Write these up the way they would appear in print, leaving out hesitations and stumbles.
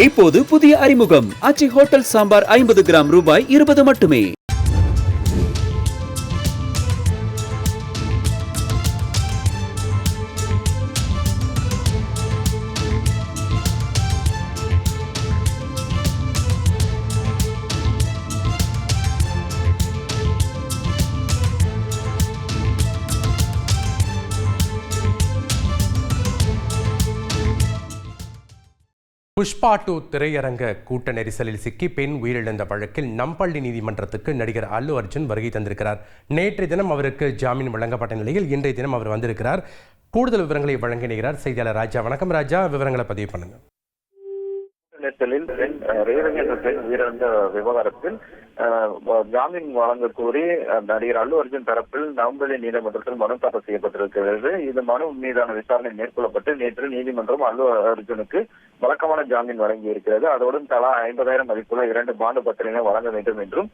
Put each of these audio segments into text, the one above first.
இப்போது புதிய அறிமுகம் ஆச்சி ஹோட்டல் சாம்பார் 50 கிராம் ரூபாய் 20 மட்டுமே. புஷ்பா 2 திரையரங்க கூட்ட நெரிசலில் சிக்கி பெண் உயிரிழந்த வழக்கில் நம்பள்ளி நீதிமன்றத்துக்கு நடிகர் அல்லு அர்ஜுன் வருகை தந்திருக்கிறார். நேற்றைய தினம் அவருக்கு ஜாமீன் வழங்கப்பட்ட நிலையில் இன்றைய தினம் அவர் வந்திருக்கிறார். கூடுதல் விவரங்களை வழங்கினார் செய்தியாளர் ராஜா. வணக்கம் ராஜா, விவரங்களை பதிவு பண்ணுங்க. பெண் உயிரிழந்த விவகாரத்தில் ஜாமீன் வழங்க கோரி நடிகர் அல்லு அர்ஜுன் தரப்பில் நம்பள்ளி நீதிமன்றத்தில் மனு தாக்கல் செய்யப்பட்டிருக்கிறது. இந்த மனு மீதான விசாரணை மேற்கொள்ளப்பட்டு நேற்று நீதிமன்றம் அல்லு அர்ஜுனுக்கு வழக்கமான ஜாமீன் வழங்கி இருக்கிறது. அதோடு தலா 50,000 மதிப்புள்ள 2 பாண்டு பத்திரங்களை வழங்க வேண்டும் என்றும்,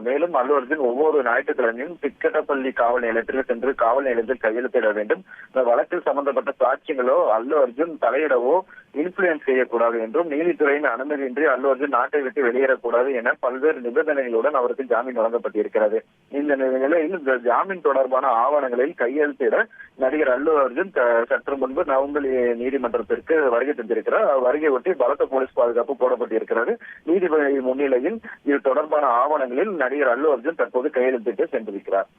மேலும் அல்லு அர்ஜுன் ஒவ்வொரு ஞாயிற்றுக்கிழமையும் திக்கட்டப்பள்ளி காவல் நிலையத்திற்கு சென்று காவல் நிலையத்தில் கையெழுத்திட வேண்டும். இந்த வழக்கில் சம்பந்தப்பட்ட சாட்சியங்களோ அல்லு அர்ஜுன் தலையிடவோ இன்ஃபுளுன்ஸ் செய்யக்கூடாது என்றும், நீதித்துறையின் அனுமதியின்றி அல்லு அர்ஜுன் நாட்டை விட்டு வெளியேறக்கூடாது என பல்வேறு நிபந்தனைகளுடன் அவருக்கு ஜாமீன் வழங்கப்பட்டிருக்கிறது. இந்த நிலையில் ஜாமீன் தொடர்பான ஆவணங்களில் கையெழுத்திட நடிகர் அல்லு அர்ஜுன் சற்று முன்பு நவம்பர் நீதிமன்றத்திற்கு வருகை தந்திருக்கிறார். வருகை ஒட்டி பலத்த போலீஸ் பாதுகாப்பு போடப்பட்டிருக்கிறது. நீதிபதி முன்னிலையில் இது தொடர்பான ஆவணங்களில் நடிகர் அல்லு அர்ஜுன் தற்போது கையெழுத்திட்டு சென்றிருக்கிறார்.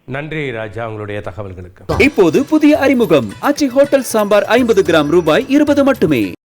நன்றி ராஜா, உங்களுடைய தகவல்களுக்கு. இப்போது புதிய அறிமுகம் ஆச்சி ஹோட்டல் சாம்பார் 50 கிராம் ரூபாய் 20 மட்டுமே.